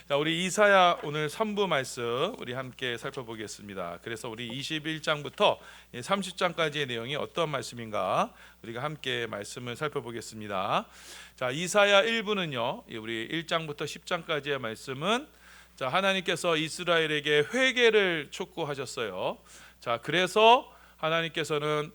자, 우리 이사야 오늘 3부 말씀 우리 함께 살펴보겠습니다. 그래서 우리 21장부터 30장까지의 내용이 어떤 말씀인가 우리가 함께 말씀을 살펴보겠습니다. 자, 이사야 1부는요. 우리 1장부터 10장까지의 말씀은 자, 하나님께서 이스라엘에게 회개를 촉구하셨어요. 자, 그래서 하나님께서는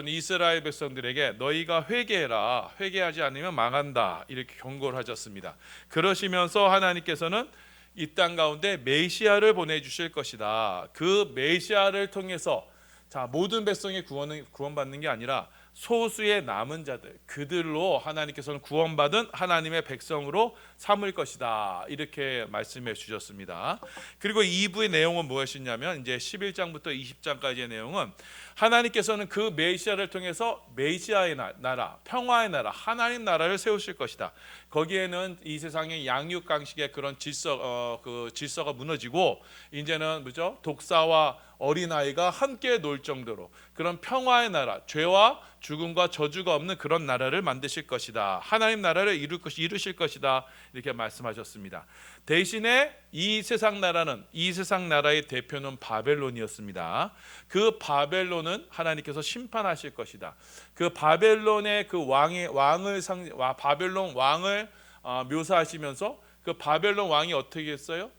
이스라엘 백성들에게 너희가 회개해라, 회개하지 않으면 망한다 이렇게 경고를 하셨습니다. 그러시면서 하나님께서는 이 땅 가운데 메시아를 보내주실 것이다. 그 메시아를 통해서 자, 모든 백성의 구원받는 게 아니라 소수의 남은 자들, 그들로 하나님께서는 구원받은 하나님의 백성으로 삼을 것이다 이렇게 말씀해 주셨습니다. 그리고 2부의 내용은 무엇이냐면 이제 11장부터 20장까지의 내용은 하나님께서는 그 메시아를 통해서 메시아의 나라, 평화의 나라, 하나님 나라를 세우실 것이다. 거기에는 이 세상의 양육강식의 그런 질서가 무너지고 이제는 뭐죠? 독사와 어린아이가 함께 놀 정도로 그런 평화의 나라, 죄와 죽음과 저주가 없는 그런 나라를 만드실 것이다. 하나님 나라를 이루실 것이다. 이렇게 말씀하셨습니다. 대신에 이 세상 나라의 대표는 바벨론이었습니다. 그 바벨론은 하나님께서 심판하실 것이다. 그 바벨론의 그 바벨론 왕을 묘사하시면서 그 바벨론 왕이 어떻게 했어요?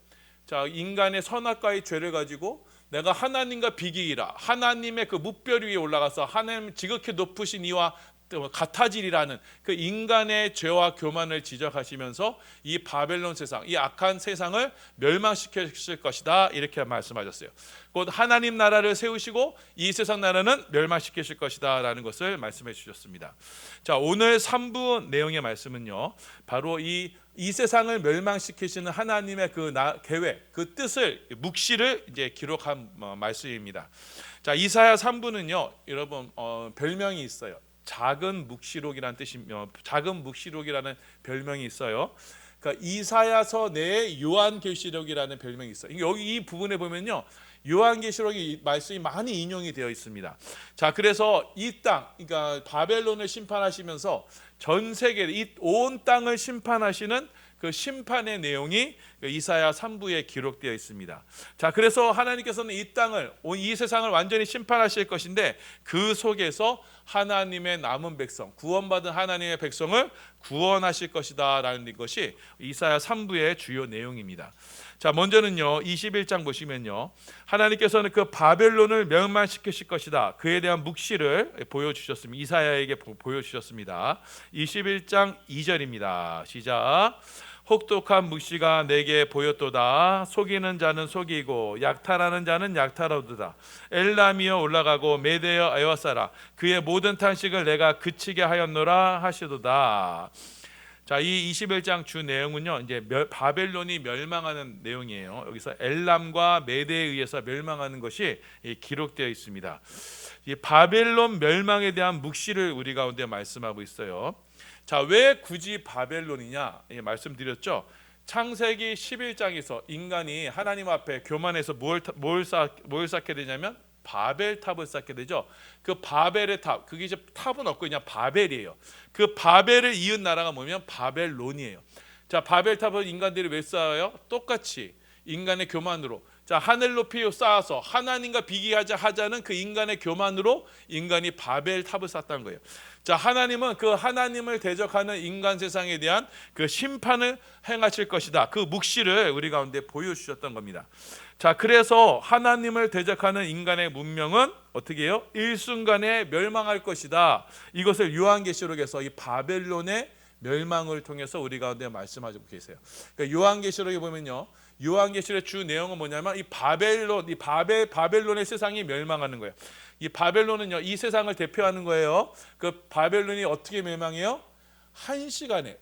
자, 인간의 선악과의 죄를 가지고 내가 하나님과 비기리라, 하나님의 그 뭇별 위에 올라가서 하나님 지극히 높으신 이와 같아지리라는 그 인간의 죄와 교만을 지적하시면서 이 바벨론 세상, 이 악한 세상을 멸망시키실 것이다 이렇게 말씀하셨어요. 곧 하나님 나라를 세우시고 이 세상 나라는 멸망시키실 것이다 라는 것을 말씀해 주셨습니다. 자, 오늘 3부 내용의 말씀은요, 바로 이 세상을 멸망시키시는 하나님의 그 계획, 그 뜻을 묵시를 이제 기록한 말씀입니다. 자, 이사야 3부는요, 여러분 별명이 있어요. 작은 묵시록이라는 작은 묵시록이라는 별명이 있어요. 그러니까 이사야서 내에 요한계시록이라는 별명이 있어요. 여기 이 부분에 보면요, 요한계시록이 말씀이 많이 인용이 되어 있습니다. 자, 그래서 이 땅, 그러니까 바벨론을 심판하시면서 전 세계 이 온 땅을 심판하시는 그 심판의 내용이 이사야 3부에 기록되어 있습니다. 자, 그래서 하나님께서는 이 세상을 완전히 심판하실 것인데 그 속에서 하나님의 남은 백성, 구원받은 하나님의 백성을 구원하실 것이다 라는 것이 이사야 3부의 주요 내용입니다. 자, 먼저는요 21장 보시면요, 하나님께서는 그 바벨론을 멸망시키실 것이다, 그에 대한 묵시를 보여주셨습니다. 이사야에게 보여주셨습니다. 21장 2절입니다. 시작. 혹독한 묵시가 내게 보였도다. 속이는 자는 속이고 약탈하는 자는 약탈하도다. 엘람이여 올라가고 메대여 에워싸라. 그의 모든 탄식을 내가 그치게 하였노라 하시도다. 자, 이 21장 주 내용은요, 이제 바벨론이 멸망하는 내용이에요. 여기서 엘람과 메대에 의해서 멸망하는 것이 기록되어 있습니다. 이 바벨론 멸망에 대한 묵시를 우리 가운데 말씀하고 있어요. 자, 왜 굳이 바벨론이냐 말씀드렸죠. 창세기 11장에서 인간이 하나님 앞에 교만해서 뭘 쌓게 되냐면 바벨탑을 쌓게 되죠. 그 바벨의 탑, 그게 이제 탑은 없고 그냥 바벨이에요. 그 바벨을 이은 나라가 뭐냐면 바벨론이에요. 자, 바벨탑을 인간들이 왜 쌓아요? 똑같이 인간의 교만으로. 자, 하늘 높이 쌓아서 하나님과 비교하자는 그 인간의 교만으로 인간이 바벨탑을 쌓았다는 거예요. 자, 하나님은 그 하나님을 대적하는 인간 세상에 대한 그 심판을 행하실 것이다. 그 묵시를 우리 가운데 보여주셨던 겁니다. 자, 그래서 하나님을 대적하는 인간의 문명은 어떻게 해요? 일순간에 멸망할 것이다. 이것을 요한계시록에서 이 바벨론의 멸망을 통해서 우리 가운데 말씀하고 계세요. 그러니까 요한계시록에 보면요, 요한계시록의 주 내용은 뭐냐면 이 바벨론의 세상이 멸망하는 거예요. 이 바벨론은요, 이 세상을 대표하는 거예요. 그 바벨론이 어떻게 멸망해요?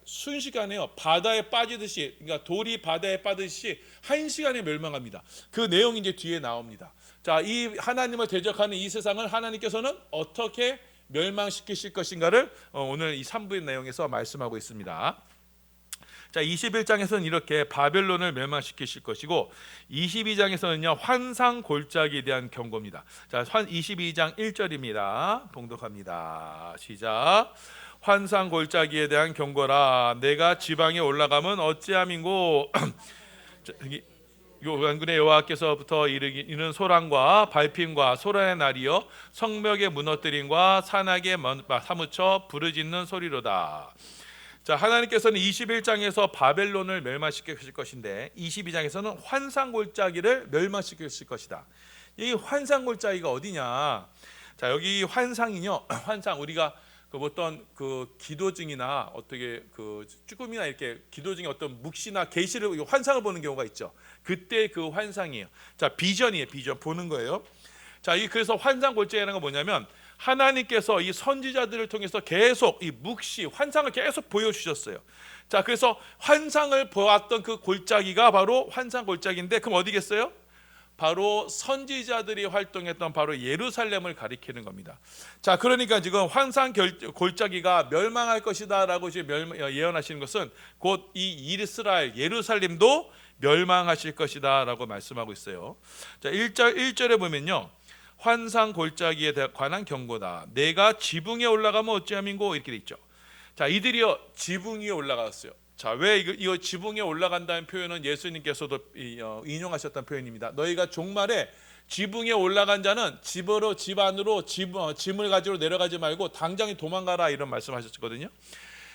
순식간에요. 바다에 빠지듯이, 그러니까 돌이 바다에 빠지듯이 1시간에 멸망합니다. 그 내용이 이제 뒤에 나옵니다. 자, 이 하나님을 대적하는 이 세상을 하나님께서는 어떻게 멸망시키실 것인가를 오늘 이 3부의 내용에서 말씀하고 있습니다. 자, 21장에서는 이렇게 바벨론을 멸망시키실 것이고 22장에서는요 환상 골짜기에 대한 경고입니다. 자, 22장 1절입니다. 봉독합니다. 시작. 환상 골짜기에 대한 경고라. 내가 지방에 올라가면 어찌함인고. 만군의 여호와께서부터 이르는 소란과 발핌과 소란의 날이여 성벽의 무너뜨림과 산악에 사무쳐 부르짖는 소리로다. 자, 하나님께서는 21장에서 바벨론을 멸망시킬 것인데 22장에서는 환상골짜기를 멸망시킬 것이다. 이 환상골짜기가 어디냐? 자, 여기 환상이요. 환상 우리가 어떤 그 기도증이나 어떻게 그 쭈꾸미나 이렇게 기도증에 어떤 묵시나 계시를 환상을 보는 경우가 있죠. 그때 그 환상이에요. 자, 비전이에요. 비전 보는 거예요. 자, 그래서 환상골짜기라는 건 뭐냐면 하나님께서 이 선지자들을 통해서 계속 이 묵시 환상을 계속 보여주셨어요. 자, 그래서 환상을 보았던 그 골짜기가 바로 환상골짜기인데 그럼 어디겠어요? 바로 선지자들이 활동했던 바로 예루살렘을 가리키는 겁니다. 자, 그러니까 지금 환상 골짜기가 멸망할 것이다라고 지금 예언하시는 것은 곧 이 이스라엘 예루살렘도 멸망하실 것이다라고 말씀하고 있어요. 자, 1절에 보면요. 환상 골짜기에 관한 경고다. 내가 지붕에 올라가면 어찌함인고 이렇게 돼 있죠. 자, 이들이요 지붕 위에 올라갔어요. 자, 왜 이거 지붕에 올라간다는 표현은 예수님께서도 인용하셨던 표현입니다. 너희가 종말에 지붕에 올라간 자는 집 안으로 짐을 가지고 내려가지 말고 당장에 도망가라 이런 말씀하셨거든요.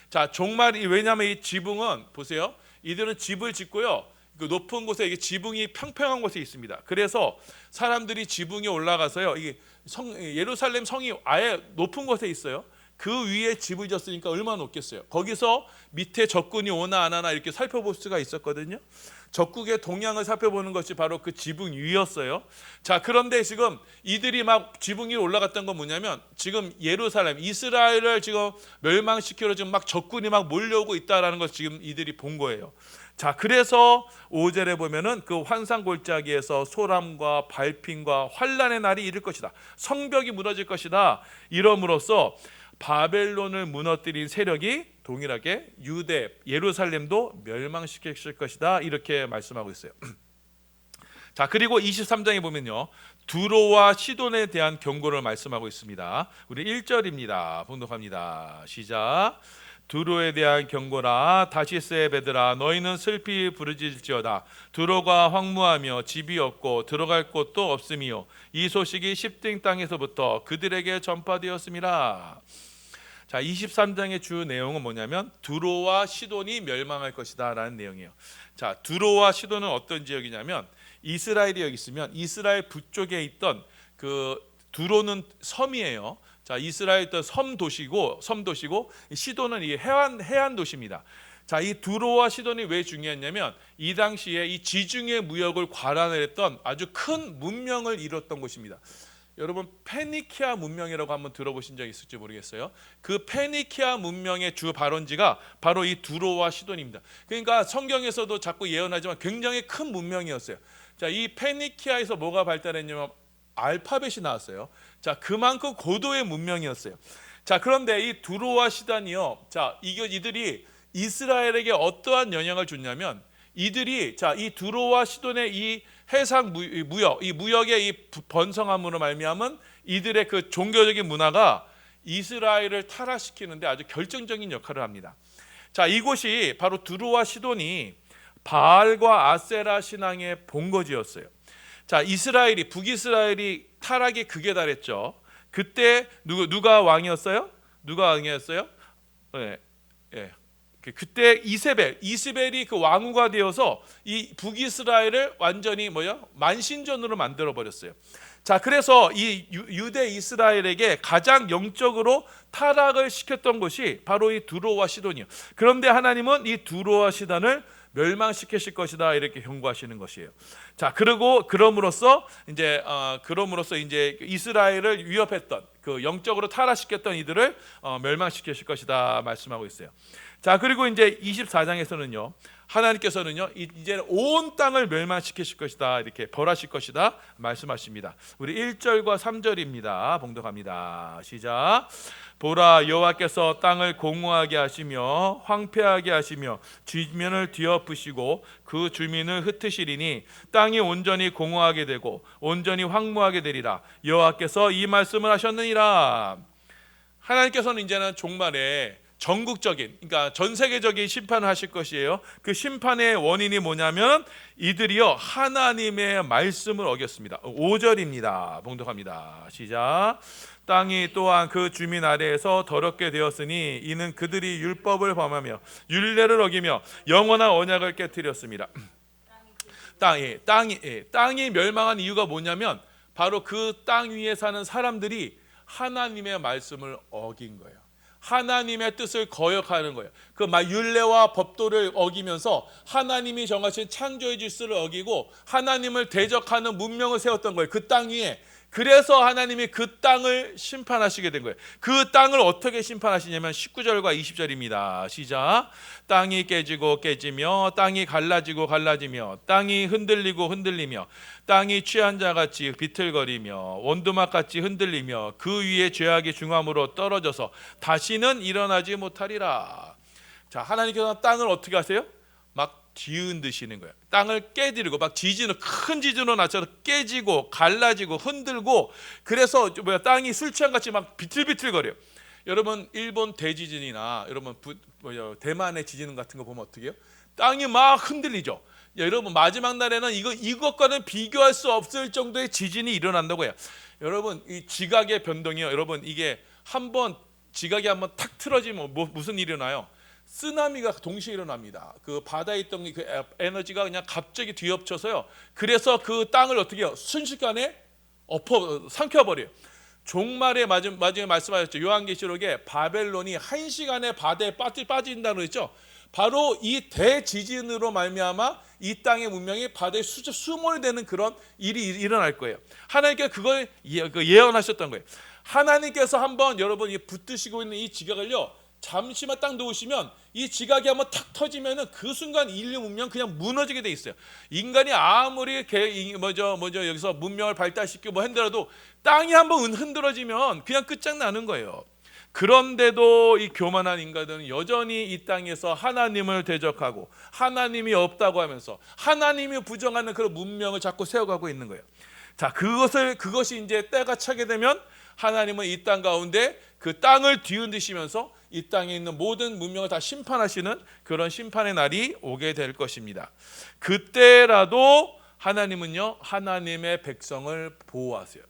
자, 종말이 왜냐하면 이 지붕은 보세요. 이들은 집을 짓고요. 그 높은 곳에 이게 지붕이 평평한 곳에 있습니다. 그래서 사람들이 지붕에 올라가서요. 이게 예루살렘 성이 아예 높은 곳에 있어요. 그 위에 집을 졌으니까 얼마나 높겠어요. 거기서 밑에 적군이 오나 안 하나 이렇게 살펴볼 수가 있었거든요. 적국의 동향을 살펴보는 것이 바로 그 지붕 위였어요. 자, 그런데 지금 이들이 막 지붕 위에 올라갔던 건 뭐냐면 지금 예루살렘, 이스라엘을 지금 멸망시키러 지금 막 적군이 막 몰려오고 있다라는 것을 지금 이들이 본 거예요. 자, 그래서 5절에 보면은 그 환상 골짜기에서 소람과 발핌과 환란의 날이 이를 것이다. 성벽이 무너질 것이다. 이러므로써 바벨론을 무너뜨린 세력이 동일하게 유대, 예루살렘도 멸망시킬 것이다. 이렇게 말씀하고 있어요. 자, 그리고 23장에 보면요. 두로와 시돈에 대한 경고를 말씀하고 있습니다. 우리 1절입니다. 봉독합니다. 시작. 두로에 대한 경고라. 다시스의 배들아 너희는 슬피 부르짖을지어다. 두로가 황무하며 집이 없고 들어갈 곳도 없음이요 이 소식이 십등 땅에서부터 그들에게 전파되었음이라. 자, 23장의 주 내용은 뭐냐면 두로와 시돈이 멸망할 것이다 라는 내용이에요. 자, 두로와 시돈은 어떤 지역이냐면 이스라엘이 여기 있으면 이스라엘 북쪽에 있던 그 두로는 섬이에요. 자, 이스라엘 섬 도시고 시돈은 이 해안 도시입니다. 자, 이 두로와 시돈이 왜 중요했냐면 이 당시에 이 지중해 무역을 관할을 했던 아주 큰 문명을 이뤘던 곳입니다. 여러분 페니키아 문명이라고 한번 들어보신 적 있을지 모르겠어요. 그 페니키아 문명의 주 발원지가 바로 이 두로와 시돈입니다. 그러니까 성경에서도 자꾸 예언하지만 굉장히 큰 문명이었어요. 자, 이 페니키아에서 뭐가 발달했냐면 알파벳이 나왔어요. 자, 그만큼 고도의 문명이었어요. 자, 그런데 이 두로와 시돈이요. 자, 이들이 이스라엘에게 어떠한 영향을 줬냐면 이들이 자, 이 두로와 시돈의 이 해상 무역, 이 무역의 이 번성함으로 말미암은 이들의 그 종교적인 문화가 이스라엘을 타락시키는데 아주 결정적인 역할을 합니다. 자, 이곳이 바로 두로와 시돈이 바알과 아세라 신앙의 본거지였어요. 자, 북이스라엘이 타락이 극에 달했죠. 그때 누가 왕이었어요? 예. 예. 그때 이스벨이 그 왕후가 되어서 이 북이스라엘을 완전히 만신전으로 만들어 버렸어요. 자, 그래서 이 유대 이스라엘에게 가장 영적으로 타락을 시켰던 것이 바로 이 두로와 시돈이에요. 그런데 하나님은 이 두로와 시돈을 멸망시키실 것이다 이렇게 경고하시는 것이에요. 자, 그럼으로써 이제 이스라엘을 위협했던 그 영적으로 타락시켰던 이들을 멸망시키실 것이다 말씀하고 있어요. 자, 그리고 이제 24장에서는요. 하나님께서는요. 이제 온 땅을 멸망시키실 것이다. 이렇게 벌하실 것이다 말씀하십니다. 우리 1절과 3절입니다. 봉독합니다. 시작. 보라, 여호와께서 땅을 공허하게 하시며 황폐하게 하시며 지면을 뒤엎으시고 그 주민을 흩으시리니 땅이 온전히 공허하게 되고 온전히 황무하게 되리라. 여호와께서 이 말씀을 하셨느니라. 하나님께서는 이제는 종말에 전국적인, 그러니까 전 세계적인 심판을 하실 것이에요. 그 심판의 원인이 뭐냐면 이들이요 하나님의 말씀을 어겼습니다. 5절입니다. 봉독합니다. 시작. 땅이 또한 그 주민 아래에서 더럽게 되었으니 이는 그들이 율법을 범하며 율례를 어기며 영원한 언약을 깨뜨렸습니다. 땅이 멸망한 이유가 뭐냐면 바로 그 땅 위에 사는 사람들이 하나님의 말씀을 어긴 거예요. 하나님의 뜻을 거역하는 거예요. 그 율례와 법도를 어기면서 하나님이 정하신 창조의 질서를 어기고 하나님을 대적하는 문명을 세웠던 거예요. 그 땅 위에. 그래서 하나님이 그 땅을 심판하시게 된 거예요. 그 땅을 어떻게 심판하시냐면 19절과 20절입니다. 시작. 땅이 깨지고 깨지며 땅이 갈라지고 갈라지며 땅이 흔들리고 흔들리며 땅이 취한 자같이 비틀거리며 원두막같이 흔들리며 그 위에 죄악이 중함으로 떨어져서 다시는 일어나지 못하리라. 자, 하나님께서 땅을 어떻게 하세요? 막 뒤흔드시는 거예요. 땅을 깨뜨리고 막 큰 지진으로 나처럼 깨지고 갈라지고 흔들고 그래서 땅이 술 취한 같이 막 비틀비틀거려요. 여러분 일본 대지진이나 여러분 대만의 지진 같은 거 보면 어떻게 해요? 땅이 막 흔들리죠. 여러분 마지막 날에는 이것과는 비교할 수 없을 정도의 지진이 일어난다고 해요. 여러분 이 지각의 변동이요. 여러분 이게 지각이 한번 탁 틀어지면 무슨 일이 일어나요? 쓰나미가 동시에 일어납니다. 그 바다에 있던 그 에너지가 그냥 갑자기 뒤엎쳐서요. 그래서 그 땅을 어떻게 해요? 순식간에 삼켜버려요. 종말에 마지막에 말씀하셨죠. 요한계시록에 바벨론이 1시간에 바다에 빠진다고 했죠. 바로 이 대지진으로 말미암아 이 땅의 문명이 바다에 수몰이 되는 그런 일이 일어날 거예요. 하나님께서 그걸 예언하셨던 거예요. 하나님께서 한번 여러분이 붙드시고 있는 이 지각을요. 잠시만 딱 놓으시면 이 지각이 한번 탁 터지면은 그 순간 인류 문명 그냥 무너지게 돼 있어요. 인간이 아무리 여기서 문명을 발달시키고 했더라도 땅이 한번 흔들어지면 그냥 끝장나는 거예요. 그런데도 이 교만한 인간들은 여전히 이 땅에서 하나님을 대적하고 하나님이 없다고 하면서 하나님이 부정하는 그런 문명을 자꾸 세워가고 있는 거예요. 자, 그것이 이제 때가 차게 되면 하나님은 이 땅 가운데 그 땅을 뒤흔드시면서 이 땅에 있는 모든 문명을 다 심판하시는 그런 심판의 날이 오게 될 것입니다. 그때라도 하나님은요 하나님의 백성을 보호하세요.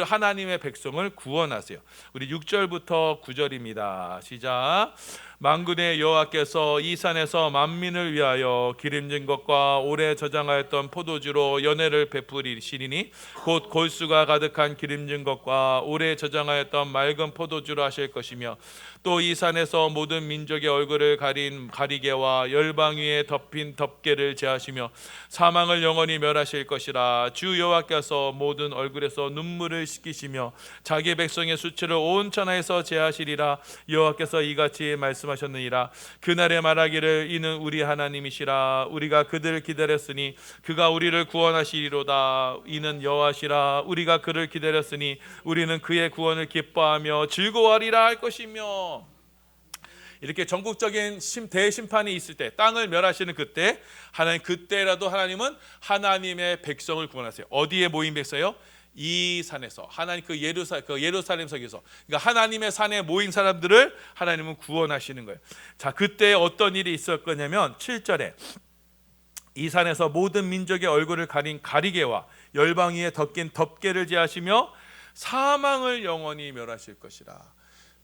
하나님의 백성을 구원하세요. 우리 6절부터 9절입니다. 시작. 만군의 여호와께서 이 산에서 만민을 위하여 기름진 것과 오래 저장하였던 포도주로 연회를 베푸시리니 곧 골수가 가득한 기름진 것과 오래 저장하였던 맑은 포도주로 하실 것이며 또 이 산에서 모든 민족의 얼굴을 가린 가리개와 열방 위에 덮인 덮개를 제하시며 사망을 영원히 멸하실 것이라. 주 여호와께서 모든 얼굴에서 눈물을 씻기시며 자기 백성의 수치를 온 천하에서 제하시리라. 여호와께서 이같이 말씀하셨느니라. 그날에 말하기를 이는 우리 하나님이시라. 우리가 그들을 기다렸으니 그가 우리를 구원하시리로다. 이는 여호와시라. 우리가 그를 기다렸으니 우리는 그의 구원을 기뻐하며 즐거워하리라 할 것이며. 이렇게 전국적인 대심판이 있을 때 땅을 멸하시는 그때 그때라도 하나님은 하나님의 백성을 구원하세요. 어디에 모인 백성이요? 이 산에서 하나님 그 예루살렘 성에서 그러니까 하나님의 산에 모인 사람들을 하나님은 구원하시는 거예요. 자, 그때 어떤 일이 있을 거냐면 7절에 이 산에서 모든 민족의 얼굴을 가린 가리개와 열방 위에 덮긴 덮개를 제하시며 사망을 영원히 멸하실 것이라.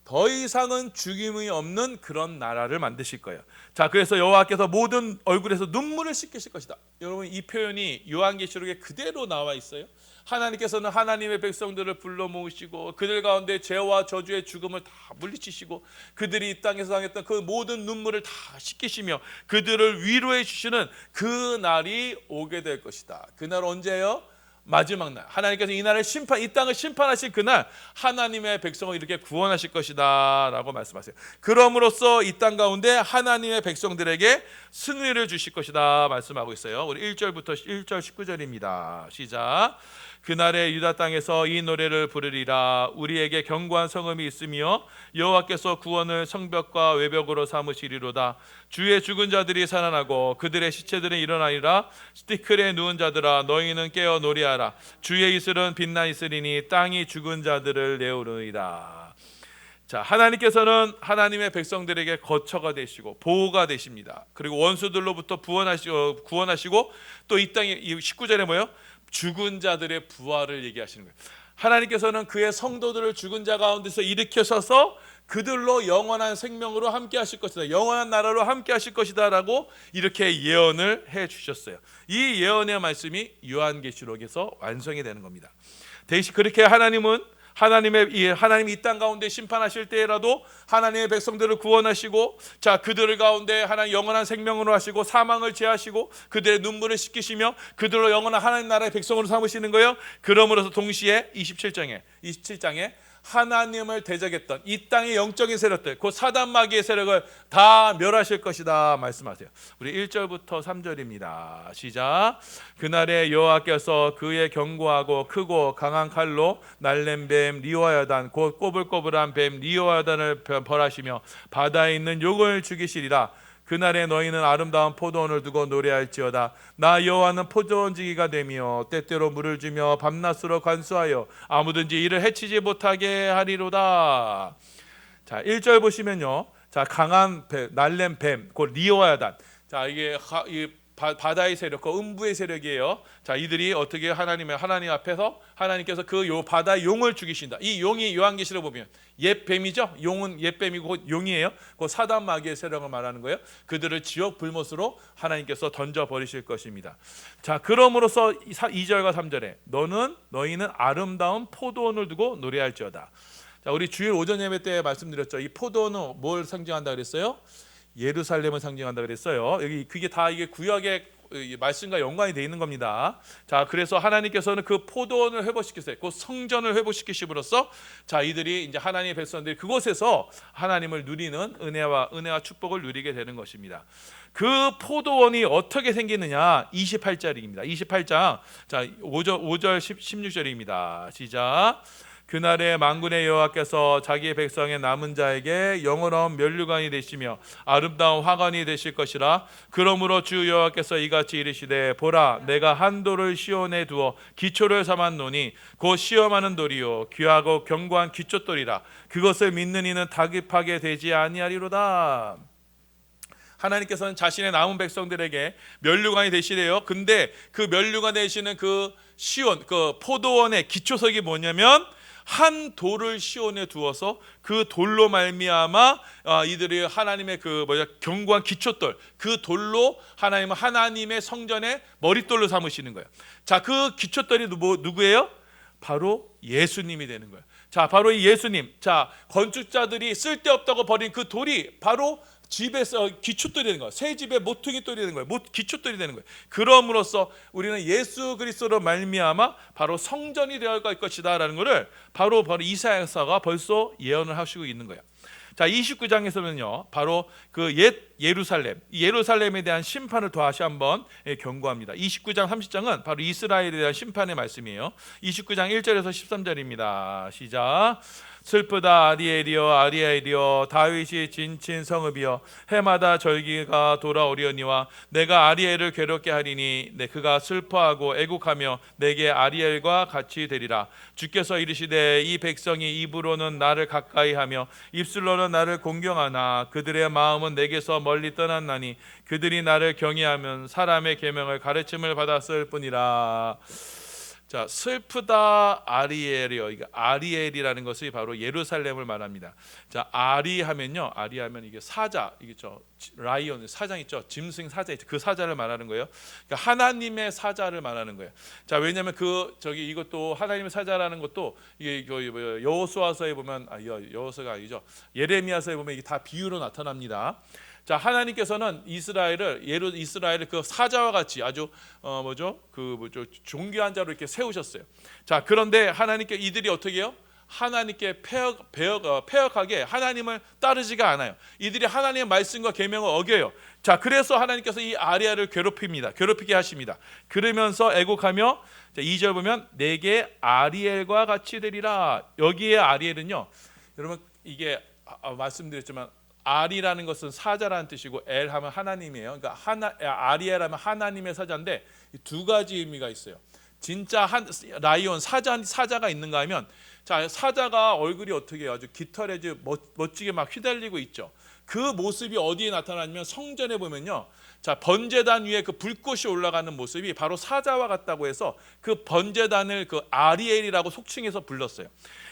더 이상은 죽임이 없는 그런 나라를 만드실 거예요. 자, 그래서 여호와께서 모든 얼굴에서 눈물을 씻기실 것이다. 여러분 이 표현이 요한계시록에 그대로 나와 있어요. 하나님께서는 하나님의 백성들을 불러 모으시고 그들 가운데 죄와 저주의 죽음을 다 물리치시고 그들이 이 땅에서 당했던 그 모든 눈물을 다 씻기시며 그들을 위로해 주시는 그 날이 오게 될 것이다. 그날 언제예요? 마지막 날. 하나님께서 이 땅을 심판하실 그날 하나님의 백성을 이렇게 구원하실 것이다 라고 말씀하세요. 그럼으로써 이 땅 가운데 하나님의 백성들에게 승리를 주실 것이다 말씀하고 있어요. 우리 1절부터 1절 19절입니다. 시작. 그날에 유다 땅에서 이 노래를 부르리라. 우리에게 견고한 성읍이 있으며 여호와께서 구원을 성벽과 외벽으로 삼으시리로다. 주의 죽은 자들이 살아나고 그들의 시체들은 일어나리라. 스티클에 누운 자들아 너희는 깨어 노래하라. 주의 이슬은 빛나 있으리니 땅이 죽은 자들을 내오르리라. 자, 하나님께서는 하나님의 백성들에게 거처가 되시고 보호가 되십니다. 그리고 원수들로부터 구원하시고 또 이 땅에 19절에 뭐예요? 죽은 자들의 부활을 얘기하시는 거예요. 하나님께서는 그의 성도들을 죽은 자 가운데서 일으켜서서 그들로 영원한 생명으로 함께 하실 것이다, 영원한 나라로 함께 하실 것이다 라고 이렇게 예언을 해 주셨어요. 이 예언의 말씀이 요한계시록에서 완성이 되는 겁니다. 대신 그렇게 하나님이 이 땅 가운데 심판하실 때라도 하나님의 백성들을 구원하시고, 자, 그들 가운데 하나님 영원한 생명으로 하시고 사망을 제하시고 그들의 눈물을 씻기시며 그들로 영원한 하나님 나라의 백성으로 삼으시는 거예요. 그러므로서 동시에 27장에 하나님을 대적했던 이 땅의 영적인 세력들, 그 사단 마귀의 세력을 다 멸하실 것이다 말씀하세요. 우리 1절부터 3절입니다. 시작. 그날에 여호와께서 그의 견고하고 크고 강한 칼로 날랜 뱀 리오아야단 곧 꼬불꼬불한 뱀 리오아야단을 벌하시며 바다에 있는 용을 죽이시리라. 그날에 너희는 아름다운 포도원을 두고 노래할지어다. 나 여호와는 포도원지기가 되며 때때로 물을 주며 밤낮으로 관수하여 아무든지 이를 해치지 못하게 하리로다. 자, 1절 보시면요, 자, 강한 뱀, 날랜 뱀, 곧 리오아야단. 자, 이게 바다의 세력, 그 음부의 세력이에요. 자, 이들이 어떻게 하나님 앞에서 하나님께서 그 바다의 용을 죽이신다. 이 용이 요한계시록 보면 옛 뱀이죠. 용은 옛 뱀이고 곧 용이에요. 그 사단 마귀의 세력을 말하는 거예요. 그들을 지옥 불못으로 하나님께서 던져 버리실 것입니다. 자, 그러므로서 2절과 3절에 너희는 아름다운 포도원을 두고 노래할지어다. 자, 우리 주일 오전 예배 때 말씀드렸죠. 이 포도원은 뭘 상징한다 그랬어요? 예루살렘을 상징한다 그랬어요. 여기 그게 다 이게 구약의 말씀과 연관이 되어 있는 겁니다. 자, 그래서 하나님께서는 그 포도원을 회복시키세요. 그 성전을 회복시키심으로써 자, 이들이 이제 하나님의 백성들이 그곳에서 하나님을 누리는 은혜와 축복을 누리게 되는 것입니다. 그 포도원이 어떻게 생기느냐? 28절입니다. 28장. 자, 5절 16절입니다. 시작. 그날에 만군의 여호와께서 자기의 백성의 남은 자에게 영원한 면류관이 되시며 아름다운 화관이 되실 것이라. 그러므로 주 여호와께서 이같이 이르시되 보라, 내가 한 돌을 시온에 두어 기초를 삼았노니 곧 시험하는 돌이요 귀하고 견고한 기초돌이라. 그것을 믿는 이는 다급하게 되지 아니하리로다. 하나님께서는 자신의 남은 백성들에게 면류관이 되시래요. 근데 그 면류관 되시는 그 시온, 그 포도원의 기초석이 뭐냐면 한 돌을 시온에 두어서 그 돌로 말미암아 이들이 하나님의 견고한 기초돌, 그 돌로 하나님의 성전의 머릿돌로 삼으시는 거예요. 자, 그 기초돌이 누구예요? 바로 예수님이 되는 거예요. 자, 바로 이 예수님. 자, 건축자들이 쓸데없다고 버린 그 돌이 바로 집에서 기초돌이 되는 거예요. 새 집의 모퉁이 돌이 되는 거예요. 기초돌이 되는 거예요. 그럼으로써 우리는 예수 그리스도로 말미암아 바로 성전이 되어갈 것이다라는 것을 바로 이사야서가 벌써 예언을 하시고 있는 거예요. 자, 29장에서는요, 바로 그 옛 예루살렘에 대한 심판을 다시 한번 경고합니다. 29장 30장은 바로 이스라엘에 대한 심판의 말씀이에요. 29장 1절에서 13절입니다. 시작. 슬프다 아리엘이여 다윗이 진친 성읍이여 해마다 절기가 돌아오려니와 내가 아리엘을 괴롭게 하리니 그가 슬퍼하고 애국하며 내게 아리엘과 같이 되리라. 주께서 이르시되 이 백성이 입으로는 나를 가까이하며 입술로는 나를 공경하나 그들의 마음은 내게서 멀리 떠났나니 그들이 나를 경외하면 사람의 계명을 가르침을 받았을 뿐이라. 자, 슬프다 아리엘이요. 이게 아리엘이라는 것이 바로 예루살렘을 말합니다. 자, 아리하면요, 아리하면 이게 사자, 이게죠, 라이온 사장 있죠, 짐승 사자 있죠, 그 사자를 말하는 거예요. 그러니까 하나님의 사자를 말하는 거예요. 자, 왜냐하면 이것도 하나님의 사자라는 것도 이게 여호수아서에 보면 여호수아가 아니죠, 예레미야서에 보면 이게 다 비유로 나타납니다. 자, 하나님께서는 이스라엘을 그 사자와 같이 아주 존귀한 자로 이렇게 세우셨어요. 자, 그런데 하나님께 이들이 어떻게 해요? 하나님께 패역하게 하나님을 따르지가 않아요. 이들이 하나님의 말씀과 계명을 어겨요. 자, 그래서 하나님께서 이 아리엘을 괴롭히게 하십니다. 그러면서 애곡하며, 자, 2절 보면 내게 아리엘과 같이 되리라. 여기에 아리엘은요, 여러분 이게 말씀드렸지만 아리라는 것은 사자라는 뜻이고 엘 하면 하나님이에요. 그러니까 아리엘 하면 하나님의 사자인데 두 가지 의미가 있어요. 진짜 한 라이온 사자가 있는가 하면, 자, 사자가 얼굴이 어떻게 해요? 아주 깃털에 아주 멋지게 막 휘달리고 있죠. 그 모습이 어디에 나타나냐면 성전에 보면요, 자, 번제단 위에 그 불꽃이 올라가는 모습이 바로 사자와 같다고 해서 그 번제단을 그 아리엘이라고 속칭해서 불렀어요.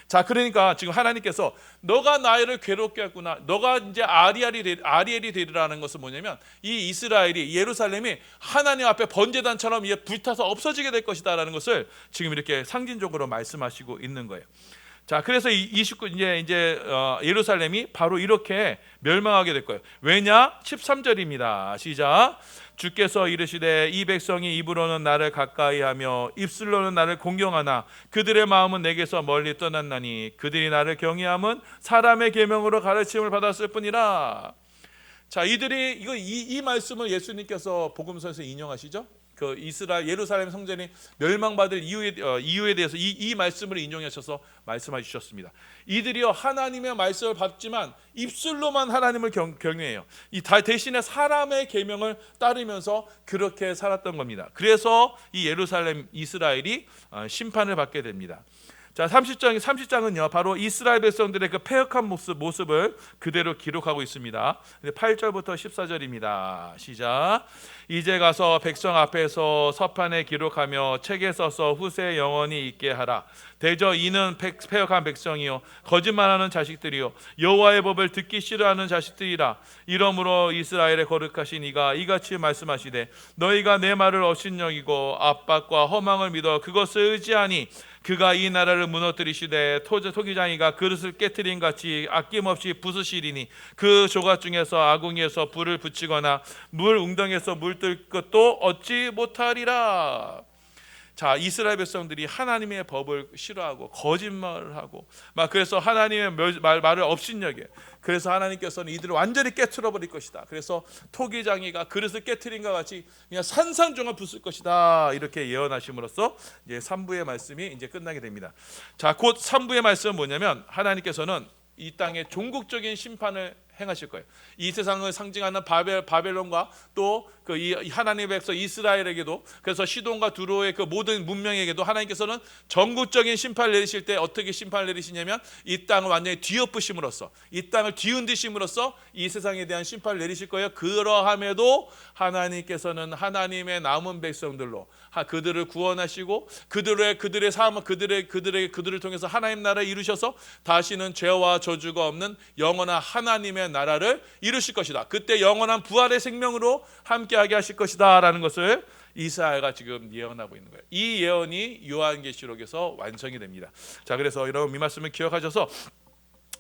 자, 그러니까 지금 하나님께서 너가 나를 괴롭게 했구나, 너가 이제 아리엘이 되리라는 것은 뭐냐면, 이 이스라엘이, 예루살렘이 하나님 앞에 번제단처럼 불타서 없어지게 될 것이다라는 것을 지금 이렇게 상징적으로 말씀하시고 있는 거예요. 자, 그래서 이제 예루살렘이 바로 이렇게 멸망하게 될 거예요. 왜냐? 13절입니다. 시작. 주께서 이르시되 이 백성이 입으로는 나를 가까이하며 입술로는 나를 공경하나 그들의 마음은 내게서 멀리 떠났나니 그들이 나를 경외함은 사람의 계명으로 가르침을 받았을 뿐이라. 자, 이 말씀을 예수님께서 복음서에서 인용하시죠. 그 이스라엘 예루살렘 성전이 멸망받을 이유에 대해서 이 말씀을 인용하셔서 말씀해 주셨습니다. 이들이요, 하나님의 말씀을 받지만 입술로만 하나님을 경외해요. 대신에 사람의 계명을 따르면서 그렇게 살았던 겁니다. 그래서 이 예루살렘 이스라엘이 심판을 받게 됩니다. 자, 30장은요 바로 이스라엘 백성들의 그 패역한 모습을 그대로 기록하고 있습니다. 8절부터 14절입니다. 시작. 이제 가서 백성 앞에서 서판에 기록하며 책에 써서 후세에 영원히 있게 하라. 대저 이는 패역한 백성이요 거짓말하는 자식들이요 여호와의 법을 듣기 싫어하는 자식들이라. 이러므로 이스라엘의 거룩하신 이가 이같이 말씀하시되 너희가 내 말을 업신여기고 압박과 허망을 믿어 그것을 의지하니 그가 이 나라를 무너뜨리시되 토기장이가 그릇을 깨트린 같이 아낌없이 부수시리니 그 조각 중에서 아궁이에서 불을 붙이거나 물 웅덩이에서 물 뜰 것도 얻지 못하리라. 자, 이스라엘 백성들이 하나님의 법을 싫어하고 거짓말을 하고 막 그래서 하나님의 말을 업신여겨. 그래서 하나님께서는 이들을 완전히 깨트려 버릴 것이다. 그래서 토기장이가 그릇을 깨트린 것 같이 그냥 산산조각 부술 것이다. 이렇게 예언하심으로써 이제 3부의 말씀이 이제 끝나게 됩니다. 자, 곧 3부의 말씀은 뭐냐면 하나님께서는 이 땅에 종국적인 심판을 행하실 거예요. 이 세상을 상징하는 바벨론과 또 그 하나님의 백성 이스라엘에게도, 그래서 시돈과 두로의 그 모든 문명에게도 하나님께서는 전국적인 심판을 내리실 때 어떻게 심판을 내리시냐면 이 땅을 완전히 뒤엎으심으로써, 이 땅을 뒤흔드심으로써 이 세상에 대한 심판을 내리실 거예요. 그러함에도 하나님께서는 하나님의 남은 백성들로 그들을 구원하시고 그들의 삶을 그들을 통해서 하나님 나라를 이루셔서 다시는 죄와 저주가 없는 영원한 하나님의 나라를 이루실 것이다. 그때 영원한 부활의 생명으로 함께하게 하실 것이다 라는 것을 이사야가 지금 예언하고 있는 거예요. 이 예언이 요한계시록에서 완성이 됩니다. 자, 그래서 여러분 이 말씀을 기억하셔서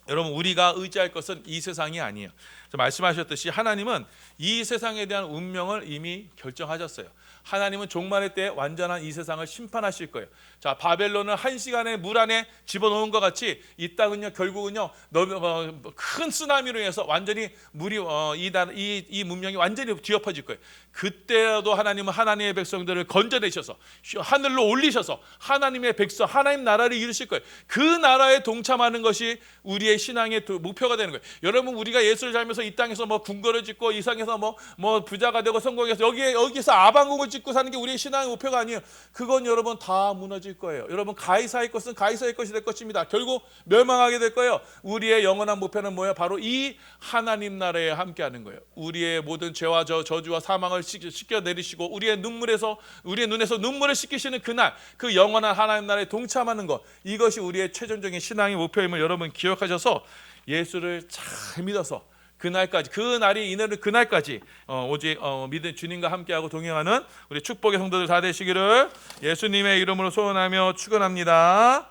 여러분 우리가 의지할 것은 이 세상이 아니에요. 말씀하셨듯이 하나님은 이 세상에 대한 운명을 이미 결정하셨어요. 하나님은 종말의 때 완전한 이 세상을 심판하실 거예요. 자, 바벨론을 한 시간에 물 안에 집어넣은 것 같이 이 땅은요 결국은요 큰 쓰나미로 인해서 완전히 물이 이 문명이 완전히 뒤엎어질 거예요. 그때라도 하나님은 하나님의 백성들을 건져내셔서 하늘로 올리셔서 하나님의 백성, 하나님 나라를 이루실 거예요. 그 나라에 동참하는 것이 우리의 신앙의 목표가 되는 거예요. 여러분, 우리가 예수를 살면서 이 땅에서 뭐 궁궐을 짓고 이 상에서 뭐 부자가 되고 성공해서 여기서 아방궁을 짓고 사는 게 우리의 신앙의 목표가 아니에요. 그건 여러분 다 무너질 거예요. 여러분, 가이사의 것은 가이사의 것이 될 것입니다. 결국 멸망하게 될 거예요. 우리의 영원한 목표는 뭐예요? 바로 이 하나님 나라에 함께하는 거예요. 우리의 모든 죄와 저주와 사망을 씻겨 내리시고 우리의 눈에서 눈물을 씻기시는 그날, 그 영원한 하나님 나라에 동참하는 것, 이것이 우리의 최종적인 신앙의 목표임을 여러분 기억하셔서 예수를 잘 믿어서 그날까지, 그날이 이내를 그날까지 오직 믿은 주님과 함께하고 동행하는 우리 축복의 성도들 다 되시기를 예수님의 이름으로 소원하며 축원합니다.